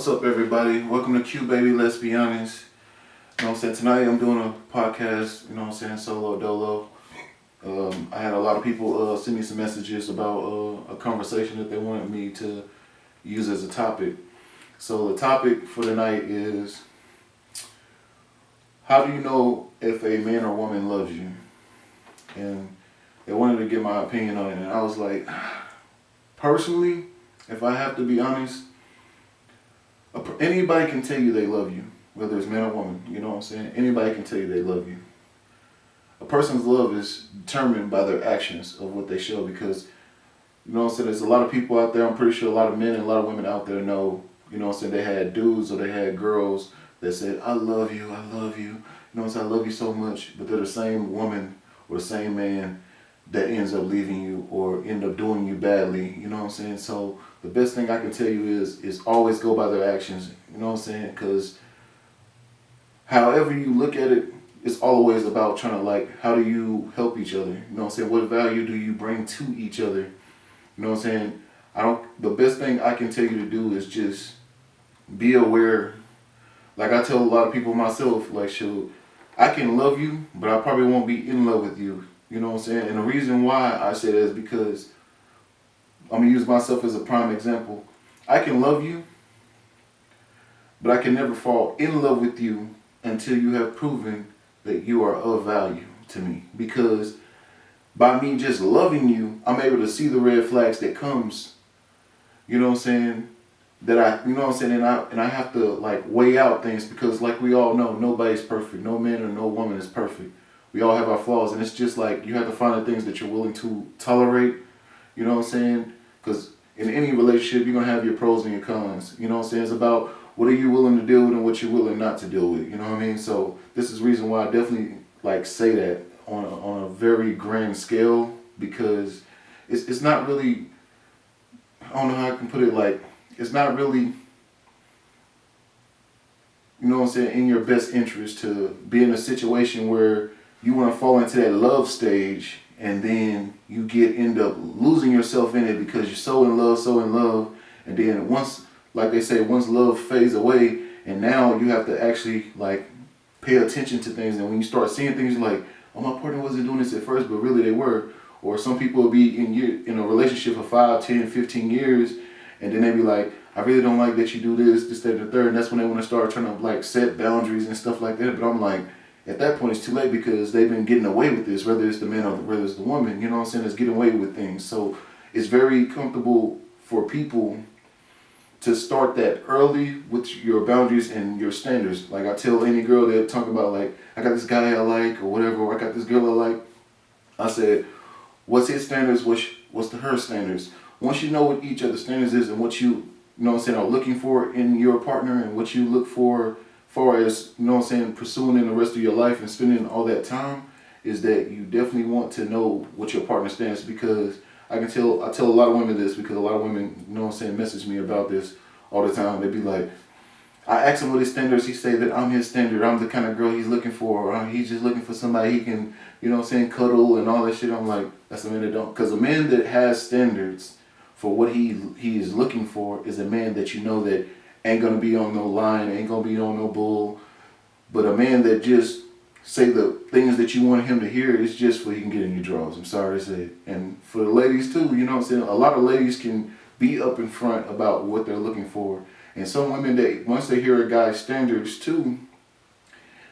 What's up, everybody? Welcome to Qbaby, Let's Be Honest. You know what I'm saying? Tonight I'm doing a podcast, you know what I'm saying, solo dolo. I had a lot of people send me some messages about a conversation that they wanted me to use as a topic. So the topic for tonight is, how do you know if a man or woman loves you? And they wanted to get my opinion on it, and I was like, personally, if I have to be honest, anybody can tell you they love you, whether it's man or woman, you know what I'm saying? Anybody can tell you they love you. A person's love is determined by their actions of what they show, because, you know what I'm saying, there's a lot of people out there, I'm pretty sure a lot of men and a lot of women out there know, you know what I'm saying, they had dudes or they had girls that said, I love you, you know what I'm saying, I love you so much, but they're the same woman or the same man that ends up leaving you or end up doing you badly, you know what I'm saying? So the best thing I can tell you is always go by their actions, you know what I'm saying? Because however you look at it, it's always about trying to, like, how do you help each other? You know what I'm saying? What value do you bring to each other? You know what I'm saying? The best thing I can tell you to do is just be aware. Like I tell a lot of people myself, like, shoot, I can love you, but I probably won't be in love with you. You know what I'm saying? And the reason why I say that is because I'm going to use myself as a prime example. I can love you, but I can never fall in love with you until you have proven that you are of value to me. Because by me just loving you, I'm able to see the red flags that comes, you know what I'm saying, you know what I'm saying, and I have to, like, weigh out things, because like we all know, nobody's perfect. No man or no woman is perfect. We all have our flaws, and it's just like you have to find the things that you're willing to tolerate, you know what I'm saying? Because in any relationship, you're going to have your pros and your cons, you know what I'm saying? It's about what are you willing to deal with and what you're willing not to deal with, you know what I mean? So this is the reason why I definitely, like, say that on a very grand scale, because it's not really, I don't know how I can put it, like, it's not really, you know what I'm saying, in your best interest to be in a situation where you want to fall into that love stage, and then you end up losing yourself in it because you're so in love, and then once, like they say, once love fades away, and now you have to actually, like, pay attention to things, and when you start seeing things, you're like, oh, my partner wasn't doing this at first, but really they were. Or some people will be in a relationship for 5, 10, 15 years, and then they be like, I really don't like that you do this, that, and the third, and that's when they want to start trying to, like, set boundaries and stuff like that. But I'm like, at that point it's too late, because they've been getting away with this, whether it's the man or whether it's the woman, you know what I'm saying, is getting away with things. So it's very comfortable for people to start that early with your boundaries and your standards. Like, I tell any girl that talk about, like, I got this guy I like or whatever, or I got this girl I like, I said, what's his standards, what's her standards? Once you know what each other's standards is and what you know what I'm saying, are looking for in your partner, and what you look for far as, you know what I'm saying, pursuing in the rest of your life and spending all that time, is that you definitely want to know what your partner stands. Because I tell a lot of women this, because a lot of women, you know what I'm saying, message me about this all the time. They be like, I ask him what his standards, he say that I'm his standard, I'm the kind of girl he's looking for, or he's just looking for somebody he can, you know what I'm saying, cuddle and all that shit. I'm like, that's a man that don't. Because a man that has standards for what he is looking for is a man that you know that ain't gonna be on no line, ain't gonna be on no bull. But a man that just say the things that you want him to hear is just for he can get in your drawers. I'm sorry to say it. And for the ladies too, you know what I'm saying, a lot of ladies can be up in front about what they're looking for. And some women, that once they hear a guy's standards too,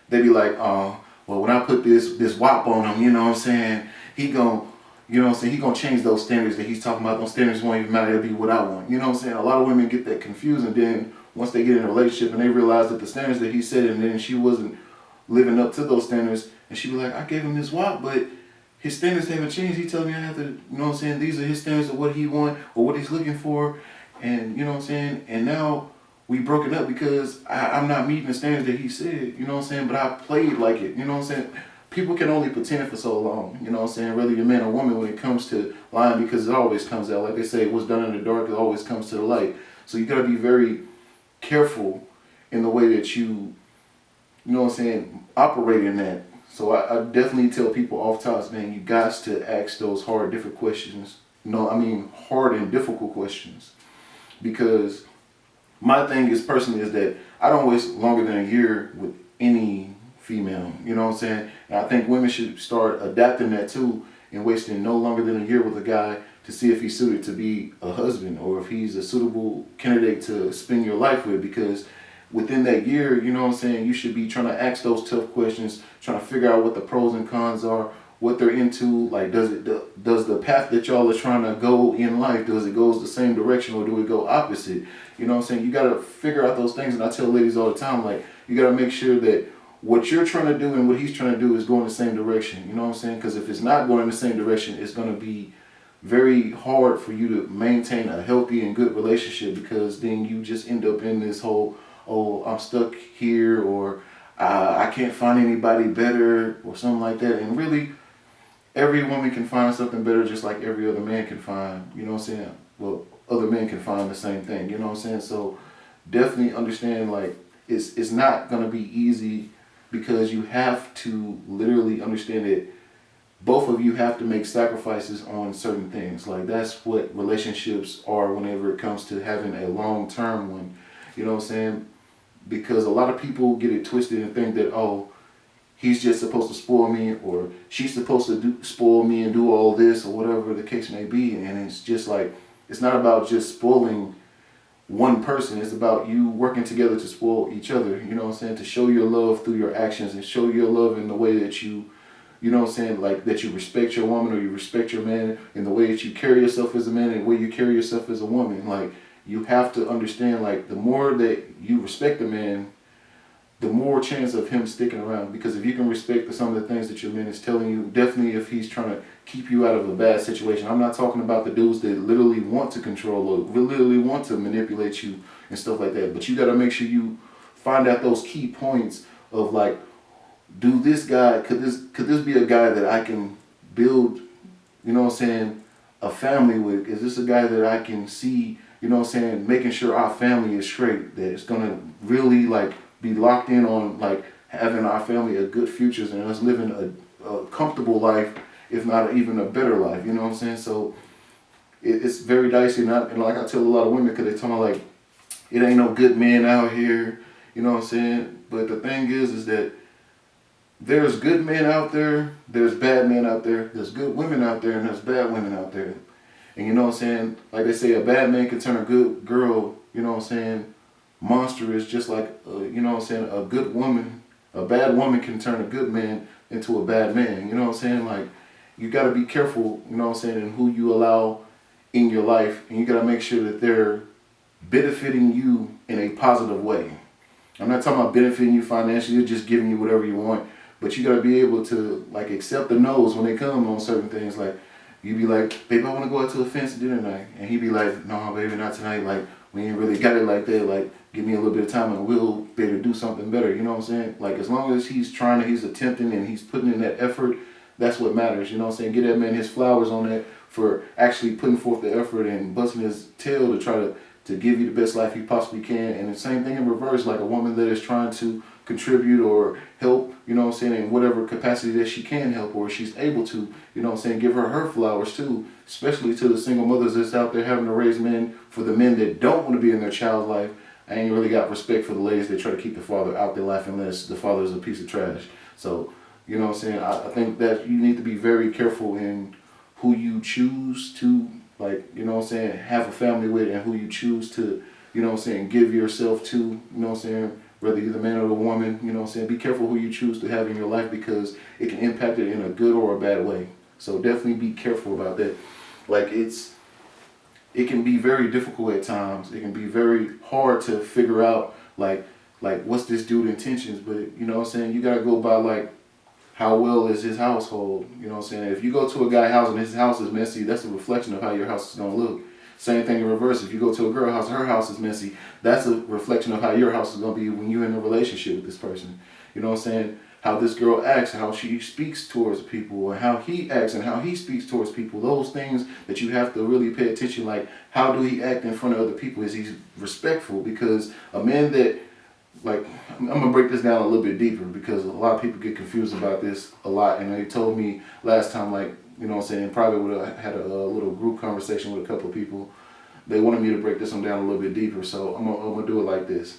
they be like, oh, well, when I put this wop on him, you know what I'm saying, he gon', you know what I'm saying, he gonna change those standards that he's talking about. Those standards won't even matter, it'll be what I want. You know what I'm saying? A lot of women get that confused, and then once they get in a relationship and they realize that the standards that he set, and then she wasn't living up to those standards, and she be like, I gave him this wop, but his standards haven't changed. He telling me I have to, you know what I'm saying, these are his standards of what he want or what he's looking for. And you know what I'm saying, and now we broken up because I'm not meeting the standards that he said, you know what I'm saying, but I played like it, you know what I'm saying. People can only pretend for so long, you know what I'm saying, whether you're man or woman, when it comes to lying, because it always comes out. Like they say, what's done in the dark, it always comes to the light. So you gotta be very careful in the way that you know what I'm saying, operate in that. So I definitely tell people off tops, man, you got to ask those hard, hard and difficult questions. Because my thing is personally is that I don't waste longer than a year with any female. You know what I'm saying? And I think women should start adapting that too, and wasting no longer than a year with a guy to see if he's suited to be a husband or if he's a suitable candidate to spend your life with. Because within that year, you know what I'm saying, you should be trying to ask those tough questions, trying to figure out what the pros and cons are, what they're into. Like, does the path that y'all are trying to go in life, does it goes the same direction or do it go opposite? You know what I'm saying? You got to figure out those things. And I tell ladies all the time, like, you got to make sure that what you're trying to do and what he's trying to do is going the same direction. You know what I'm saying? Because if it's not going in the same direction, it's going to be very hard for you to maintain a healthy and good relationship, because then you just end up in this whole, oh, I'm stuck here, or I can't find anybody better, or something like that. And really, every woman can find something better just like every other man can find. You know what I'm saying? Well, other men can find the same thing. You know what I'm saying? So definitely understand, like, it's not going to be easy, because you have to literally understand that both of you have to make sacrifices on certain things. Like, that's what relationships are whenever it comes to having a long-term one. You know what I'm saying? Because a lot of people get it twisted and think that, oh, he's just supposed to spoil me, or she's supposed to spoil me and do all this, or whatever the case may be. And it's just like, it's not about just spoiling one person. It's about you working together to spoil each other. You know what I'm saying? To show your love through your actions, and show your love in the way that you know what I'm saying, like, that you respect your woman or you respect your man, in the way that you carry yourself as a man and the way you carry yourself as a woman. Like, you have to understand, like, the more that you respect a man, the more chance of him sticking around. Because if you can respect some of the things that your man is telling you, definitely if he's trying to keep you out of a bad situation. I'm not talking about the dudes that literally want to control or literally want to manipulate you and stuff like that. But you got to make sure you find out those key points of, like, do this guy, could this be a guy that I can build, you know what I'm saying, a family with? Is this a guy that I can see, you know what I'm saying, making sure our family is straight, that it's going to really, like, be locked in on, like, having our family a good futures and us living a comfortable life, if not even a better life, you know what I'm saying? So it's very dicey, and like I tell a lot of women, because they tell me, like, it ain't no good men out here, you know what I'm saying? But the thing is that there's good men out there, there's bad men out there, there's good women out there, and there's bad women out there. And you know what I'm saying? Like they say, a bad man can turn a good girl, you know what I'm saying, monstrous, just like, you know what I'm saying, a good woman, a bad woman can turn a good man into a bad man. You know what I'm saying? Like, you got to be careful, you know what I'm saying, in who you allow in your life. And you got to make sure that they're benefiting you in a positive way. I'm not talking about benefiting you financially, just giving you whatever you want. But you gotta be able to, like, accept the no's when they come on certain things. Like, you be like, babe, I wanna go out to a fancy dinner night. And he be like, no, baby, not tonight. Like, we ain't really got it like that. Like, give me a little bit of time and we'll be able to do something better. You know what I'm saying? Like, as long as he's trying, he's attempting, and he's putting in that effort, that's what matters. You know what I'm saying? Get that man his flowers on that for actually putting forth the effort and busting his tail to try to give you the best life he possibly can. And the same thing in reverse, like a woman that is trying to contribute or help, you know what I'm saying, in whatever capacity that she can help or she's able to, you know what I'm saying, give her flowers too, especially to the single mothers that's out there having to raise men. For the men that don't want to be in their child's life, I ain't really got respect for the ladies that try to keep the father out their life unless the father is a piece of trash. So, you know what I'm saying, I think that you need to be very careful in who you choose to, like, you know what I'm saying, have a family with, and who you choose to, you know what I'm saying, give yourself to, you know what I'm saying, whether you're the man or the woman, you know what I'm saying, be careful who you choose to have in your life, because it can impact it in a good or a bad way. So definitely be careful about that. Like, it can be very difficult at times. It can be very hard to figure out, like what's this dude's intentions, but you know what I'm saying, you gotta go by, like, how well is his household, you know what I'm saying. If you go to a guy's house and his house is messy, that's a reflection of how your house is gonna look. Same thing in reverse. If you go to a girl's house and her house is messy, that's a reflection of how your house is going to be when you're in a relationship with this person. You know what I'm saying? How this girl acts, how she speaks towards people, and how he acts and how he speaks towards people. Those things that you have to really pay attention, like, how do he act in front of other people? Is he respectful? Because a man that, like, I'm going to break this down a little bit deeper, because a lot of people get confused about this a lot. And they told me last time, like, you know what I'm saying, probably would have had a little group conversation with a couple of people, they wanted me to break this one down a little bit deeper, so I'm gonna do it like this.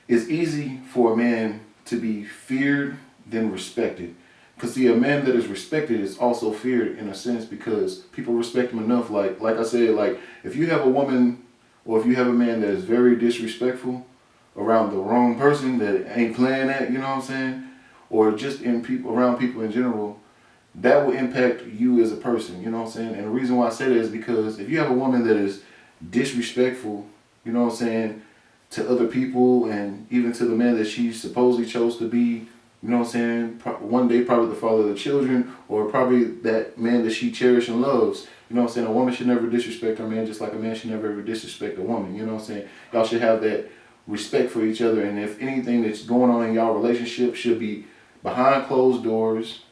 It's easy for a man to be feared than respected. Because see, a man that is respected is also feared in a sense because people respect him enough. Like I said, like if you have a woman or if you have a man that is very disrespectful around the wrong person that ain't playing that, you know what I'm saying? Or just in people around people in general, that will impact you as a person, you know what I'm saying? And the reason why I say that is because if you have a woman that is disrespectful, you know what I'm saying, to other people and even to the man that she supposedly chose to be, you know what I'm saying, one day probably the father of the children or probably that man that she cherishes and loves. You know what I'm saying? A woman should never disrespect her man just like a man should never ever disrespect a woman. You know what I'm saying? Y'all should have that respect for each other, and if anything that's going on in y'all relationship should be behind closed doors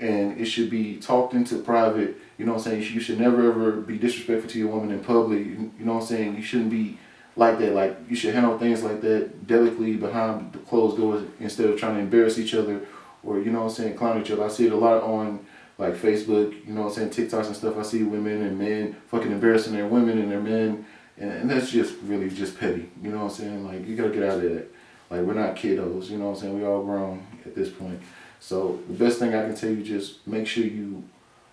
and it should be talked into private. You know what I'm saying? You should never ever be disrespectful to your woman in public. You know what I'm saying? You shouldn't be like that. Like you should handle things like that delicately behind the closed doors instead of trying to embarrass each other or, you know what I'm saying, clown each other. I see it a lot on like Facebook, you know what I'm saying, TikToks and stuff. I see women and men fucking embarrassing their women and their men, and that's just really just petty. You know what I'm saying? Like you gotta get out of that. Like we're not kiddos, you know what I'm saying? We all grown at this point. So the best thing I can tell you, just make sure you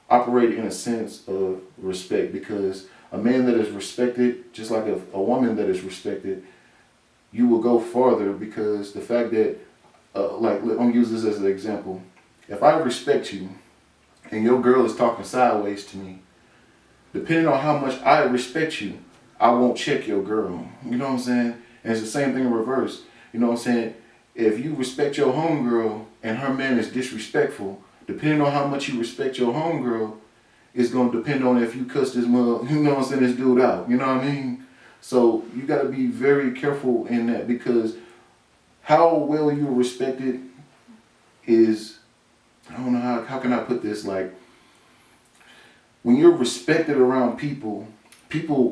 operate in a sense of respect, because a man that is respected, just like a woman that is respected, you will go farther because the fact that, like, I'm gonna use this as an example. If I respect you and your girl is talking sideways to me, depending on how much I respect you, I won't check your girl. You know what I'm saying? And it's the same thing in reverse. You know what I'm saying? If you respect your homegirl and her man is disrespectful, depending on how much you respect your homegirl, it's going to depend on if you cuss this mother, you know what I'm saying, this dude out. You know what I mean? So you got to be very careful in that, because how well you're respected is, I don't know how can I put this, like when you're respected around people, people